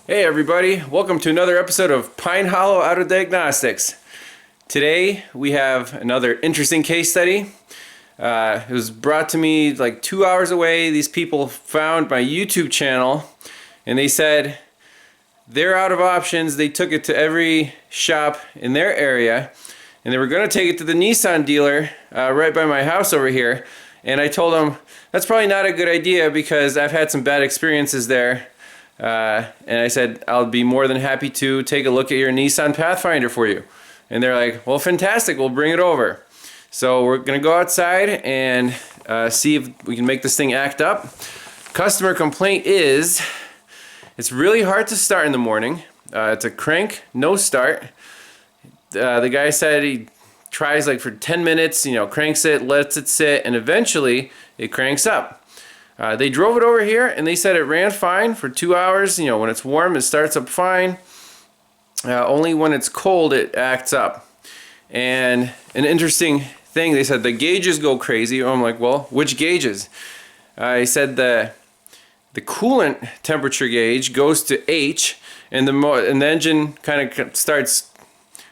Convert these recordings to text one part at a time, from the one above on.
Hey everybody, welcome to another episode of Pine Hollow Auto Diagnostics. Today we have another interesting case study. It was brought to me like 2 hours away. These people found my YouTube channel and they said they're out of options. They took it to every shop in their area and they were going to take it to the Nissan dealer right by my house over here. And I told them that's probably not a good idea because I've had some bad experiences there. And I said, I'll be more than happy to take a look at your Nissan Pathfinder for you. And they're like, well, fantastic, we'll bring it over. So we're going to go outside and see if we can make this thing act up. Customer complaint is, it's really hard to start in the morning. It's a crank, no start. The guy said he tries like for 10 minutes, cranks it, lets it sit, and eventually it cranks up. They drove it over here and they said it ran fine for 2 hours. When it's warm it starts up fine. Only when it's cold it acts up. And an interesting thing, they said the gauges go crazy. I'm like, well, which gauges? He said the coolant temperature gauge goes to H and the engine kind of starts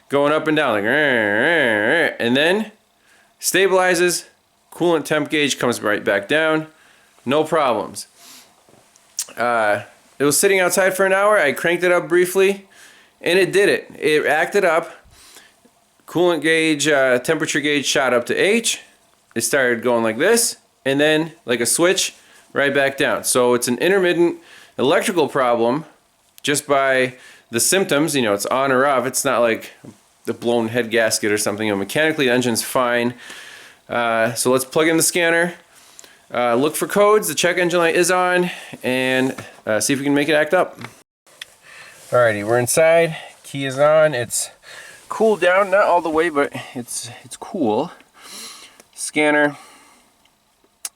going up and down like, and then stabilizes, coolant temp gauge comes right back down. No problems. It was sitting outside for an hour. I cranked it up briefly, and it did it. It acted up. Coolant gauge, temperature gauge shot up to H. It started going like this, and then like a switch, right back down. So it's an intermittent electrical problem just by the symptoms. It's on or off. It's not like the blown head gasket or something. Mechanically, the engine's fine. So let's plug in the scanner. Look for codes, the check engine light is on, and see if we can make it act up. Alrighty, we're inside, key is on, it's cooled down, not all the way, but it's cool. Scanner,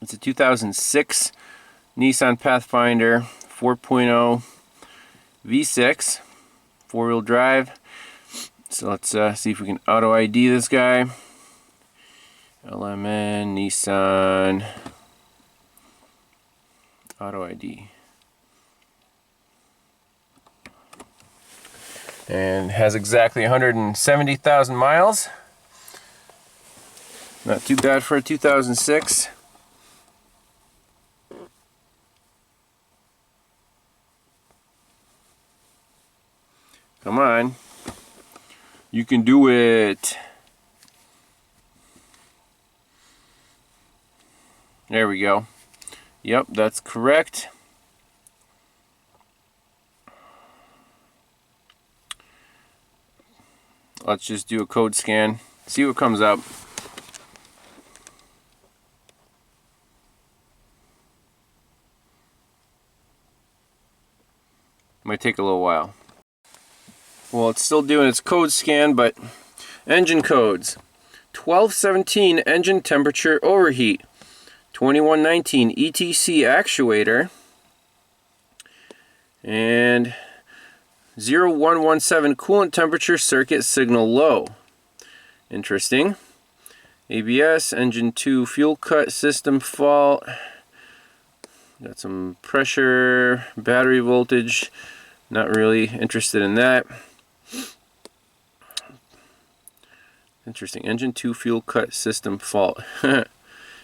it's a 2006 Nissan Pathfinder 4.0 V6, 4-wheel drive. So let's see if we can auto ID this guy. LMN, Nissan, auto ID. And has exactly 170,000 miles. Not too bad for a 2006. Come on. You can do it. There we go. Yep, that's correct. Let's just do a code scan, see what comes up. Might take a little while. Well, it's still doing its code scan, but engine codes. 1217 engine temperature overheat. 2119 ETC actuator and 0117 coolant temperature circuit signal low. Interesting. ABS, engine 2 fuel cut system fault. Got some pressure, battery voltage. Not really interested in that. Interesting. Engine 2 fuel cut system fault.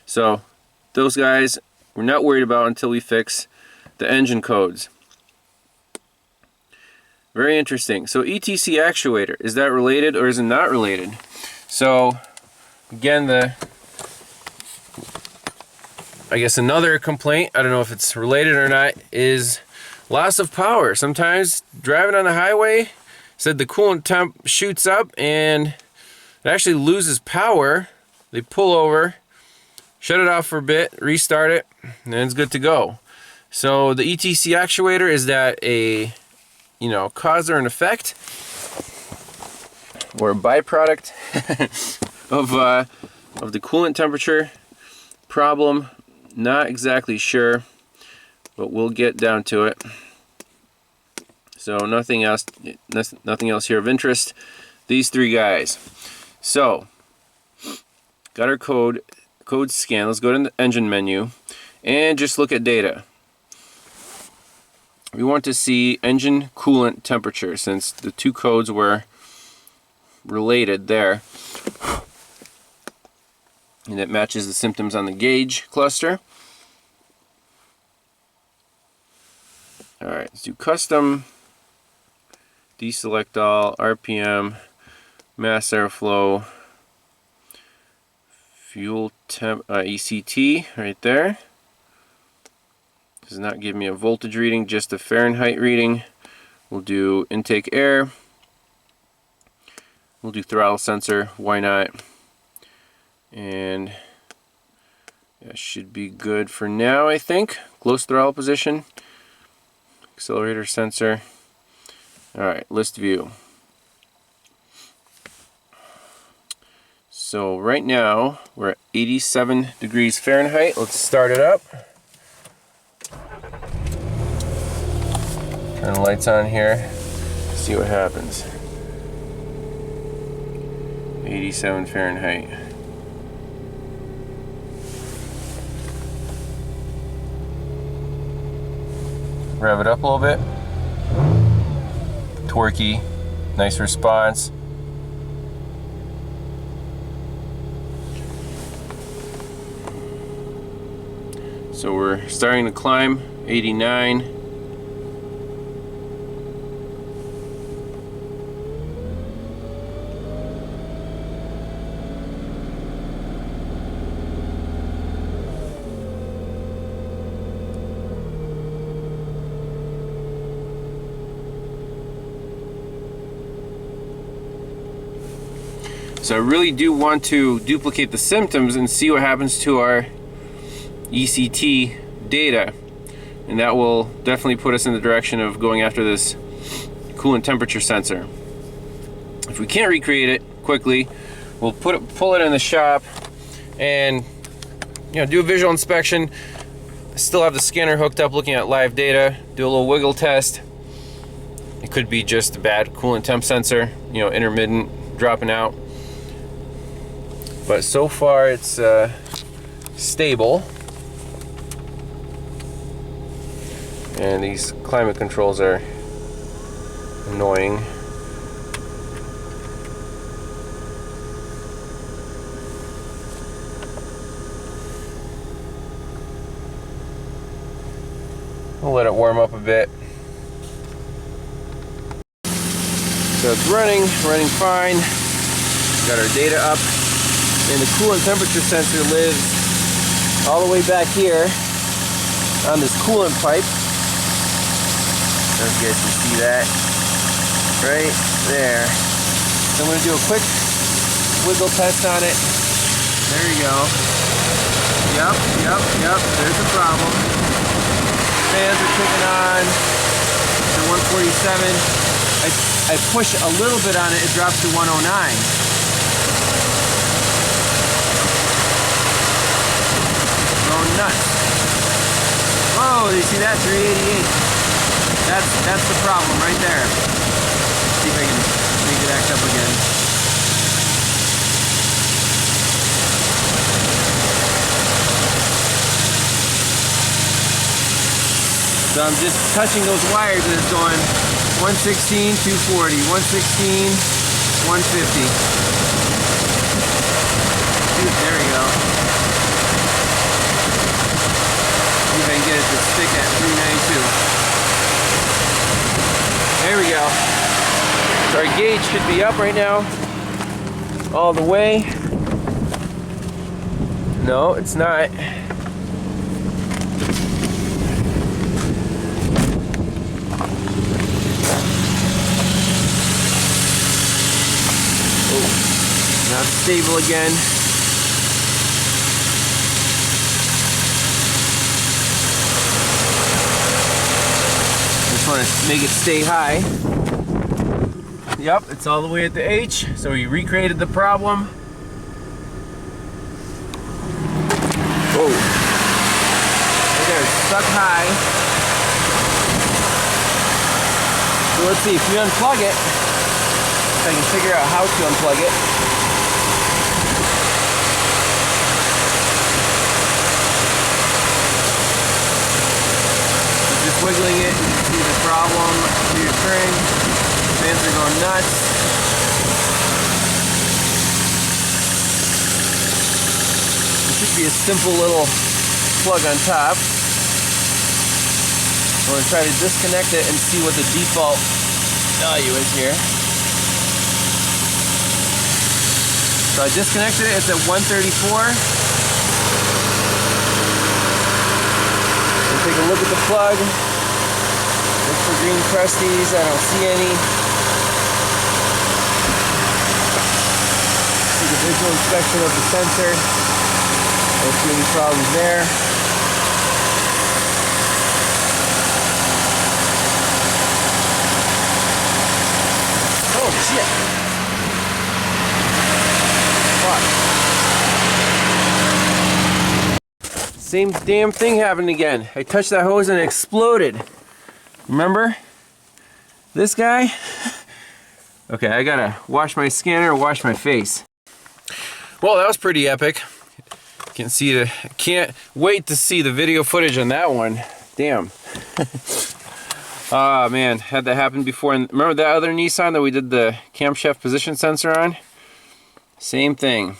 So those guys we're not worried about until we fix the engine codes. Very interesting. So ETC actuator, is that related or is it not related? So again, I guess another complaint, I don't know if it's related or not, is loss of power. Sometimes driving on the highway, said the coolant temp shoots up and it actually loses power. They pull over, shut it off for a bit, restart it, and then it's good to go. So the ETC actuator, is that a cause or an effect or a byproduct of the coolant temperature problem? Not exactly sure, but we'll get down to it. So nothing else here of interest. These three guys. So got our code scan. Let's go to the engine menu and just look at data. we want to see engine coolant temperature, since the two codes were related there. And it matches the symptoms on the gauge cluster. Alright, let's do custom, deselect all, RPM, mass airflow, fuel temp, ECT right there. Does not give me a voltage reading, just a Fahrenheit reading. We'll do intake air. We'll do throttle sensor, why not? And that should be good for now, I think. Close throttle position. Accelerator sensor. Alright, list view. So right now we're at 87 degrees Fahrenheit. Let's start it up. Turn the lights on here. See what happens. 87 Fahrenheit. Rev it up a little bit. Torquey, nice response. So we're starting to climb, 89. So I really do want to duplicate the symptoms and see what happens to our ECT data, and that will definitely put us in the direction of going after this coolant temperature sensor. If we can't recreate it quickly, we'll pull it in the shop and do a visual inspection. Still have the scanner hooked up looking at live data, do a little wiggle test. It could be just a bad coolant temp sensor, intermittent, dropping out. But so far it's stable. And these climate controls are annoying. We'll let it warm up a bit. So it's running fine. Got our data up. And the coolant temperature sensor lives all the way back here on this coolant pipe. I don't know if you guys can see that. Right there. So I'm going to do a quick wiggle test on it. There you go. Yep. There's the problem. Fans are kicking on. They're 147. I push a little bit on it, it drops to 109. Nuts. Whoa, do you see that? 388. That's the problem right there. Let's see if I can make it act up again. So I'm just touching those wires and it's going 116, 240, 116, 150. There we go. See if I can get it to stick at 392. There we go. So our gauge should be up right now, all the way. No, it's not. Oh, not stable again. Want to make it stay high. Yep, it's all the way at the H, so we recreated the problem. Whoa. Right there, it's stuck high. So let's see, if you unplug it, if I can figure out how to unplug it. So just wiggling it, you can see the problem reoccurring. Fans are going nuts. It should be a simple little plug on top. I'm going to try to disconnect it and see what the default value is here. So I disconnected it, it's at 134. We'll take a look at the plug. Look for green trusties, I don't see any. Take a visual inspection of the sensor. Don't see any problems there. Oh shit! Same damn thing happened again. I touched that hose and it exploded. Remember? This guy? Okay, I gotta wash my scanner or wash my face. Well, that was pretty epic. Can't wait to see the video footage on that one. Damn. Oh man, had that happen before. And remember that other Nissan that we did the camshaft position sensor on? Same thing.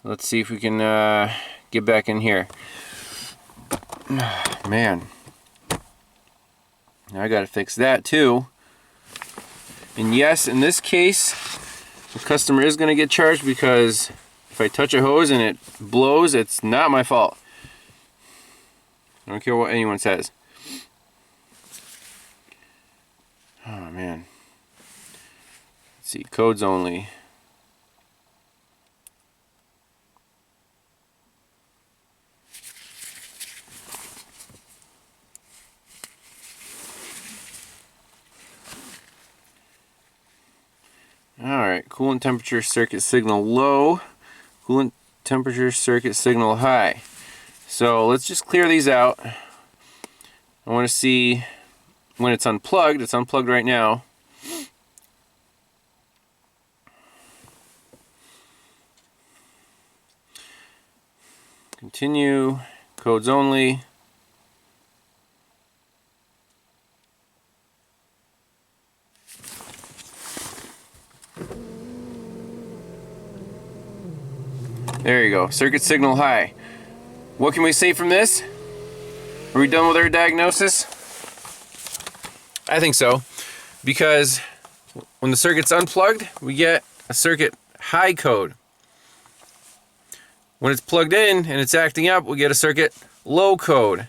Let's see if we can get back in here. Man, I gotta fix that too. And yes, in this case, the customer is gonna get charged because if I touch a hose and it blows, it's not my fault. I don't care what anyone says. Oh man. Let's see, codes only. Alright, coolant temperature circuit signal low, coolant temperature circuit signal high. So let's just clear these out. I want to see when it's unplugged. It's unplugged right now. Continue, codes only. There you go, circuit signal high. What can we say from this? Are we done with our diagnosis? I think so, because when the circuit's unplugged, we get a circuit high code. When it's plugged in and it's acting up, we get a circuit low code.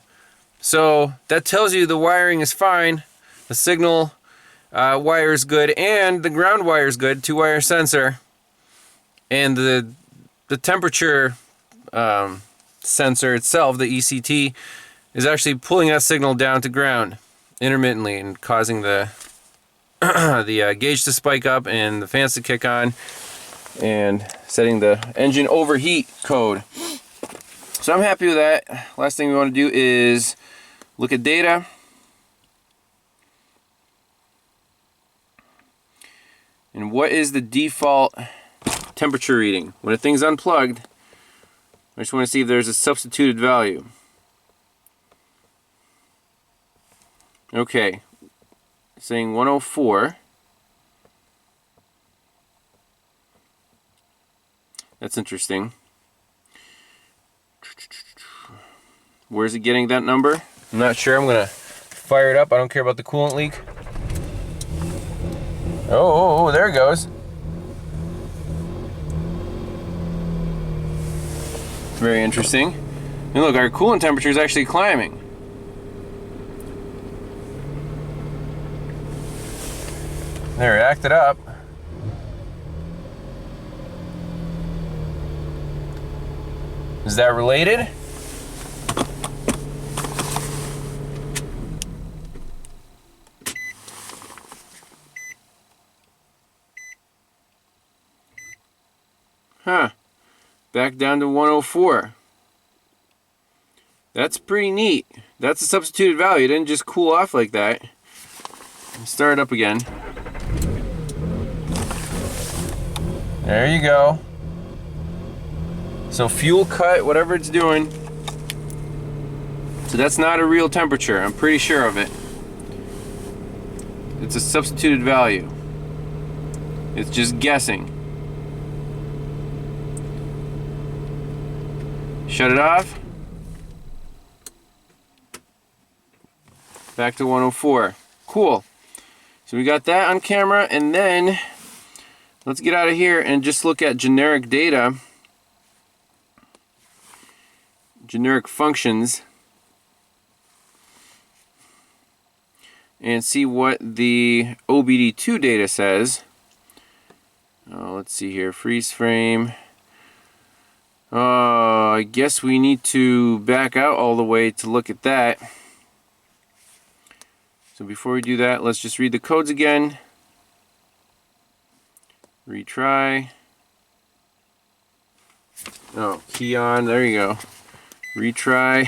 So that tells you the wiring is fine, the signal wire is good, and the ground wire is good, 2-wire sensor, and the temperature sensor itself, the ECT, is actually pulling that signal down to ground intermittently and causing the the gauge to spike up and the fans to kick on and setting the engine overheat code. So I'm happy with that. Last thing we want to do is look at data. And what is the default temperature reading? When a thing's unplugged, I just want to see if there's a substituted value. Okay, saying 104. That's interesting. Where's it getting that number? I'm not sure. I'm gonna fire it up. I don't care about the coolant leak. Oh, there it goes. Very interesting. And look, our coolant temperature is actually climbing. There, it acted up. Is that related? Huh. Back down to 104. That's pretty neat. That's a substituted value. It didn't just cool off like that. Start it up again. There you go. So fuel cut, whatever it's doing, So that's not a real temperature, I'm pretty sure of it. It's a substituted value. It's just guessing. Shut it off. Back to 104. Cool. So we got that on camera, and then let's get out of here and just look at generic data, generic functions, and see what the Obd2 data says. Let's see here, freeze frame. I guess we need to back out all the way to look at that. So before we do that, let's just read the codes again. Retry. Oh, key on, there you go. Retry.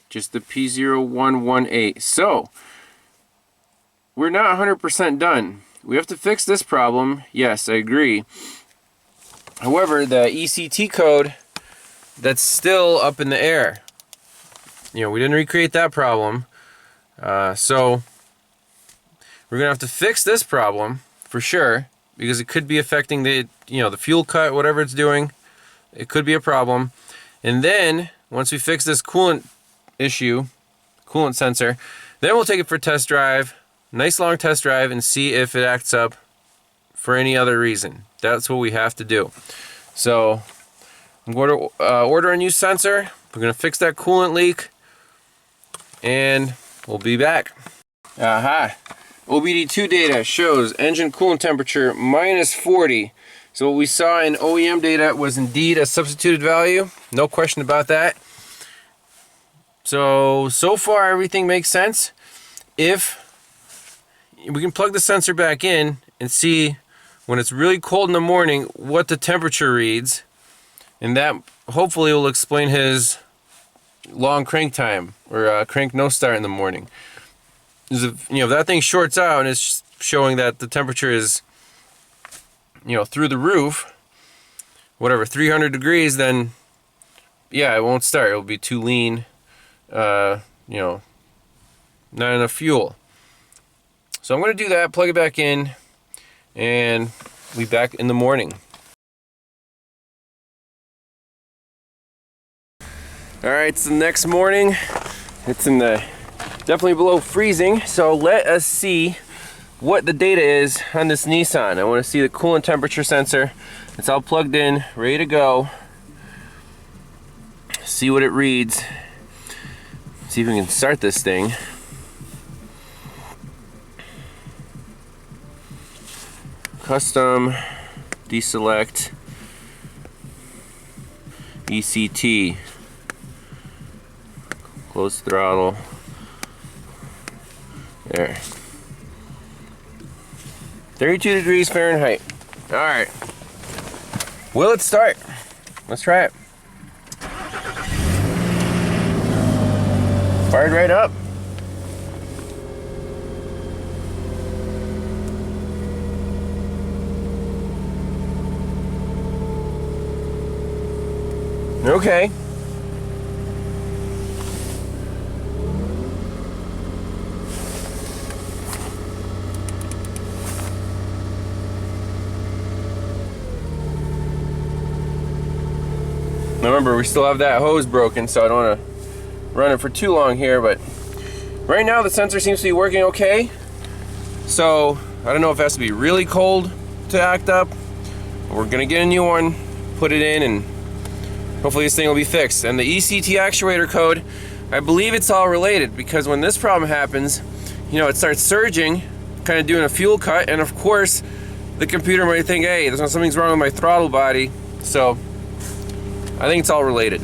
Just the P0118. So, we're not 100% done. We have to fix this problem. Yes, I agree. However, the ECT code, that's still up in the air. You know, we didn't recreate that problem. So, we're going to have to fix this problem for sure, because it could be affecting the, the fuel cut, whatever it's doing. It could be a problem. And then, once we fix this coolant issue, coolant sensor, then we'll take it for a test drive, nice long test drive, and see if it acts up for any other reason. That's what we have to do. So I'm going to order a new sensor. We're going to fix that coolant leak, and we'll be back. Aha! Obd2 data shows engine coolant temperature -40. So what we saw in OEM data was indeed a substituted value. No question about that. So far everything makes sense. If we can plug the sensor back in and see when it's really cold in the morning what the temperature reads, and that hopefully will explain his long crank time, or crank no start in the morning. If that thing shorts out and it's showing that the temperature is through the roof, whatever, 300 degrees, then yeah, it won't start. It'll be too lean. Not enough fuel. So I'm going to do that, plug it back in, and we'll be back in the morning. Alright, it's the next morning. It's in the definitely below freezing, so let us see what the data is on this Nissan. I want to see the coolant temperature sensor. It's all plugged in, ready to go. See what it reads. See if we can start this thing. Custom, deselect, ECT, close throttle, there. 32 degrees Fahrenheit. All right. Will it start? Let's try it. Fired right up. Okay. Now remember, we still have that hose broken, so I don't want to run it for too long here, but right now the sensor seems to be working okay. So I don't know if it has to be really cold to act up. We're gonna get a new one, put it in, and hopefully this thing will be fixed. And the ECT actuator code, I believe it's all related, because when this problem happens, it starts surging, kind of doing a fuel cut, and of course the computer might think, hey, something's wrong with my throttle body. So I think it's all related.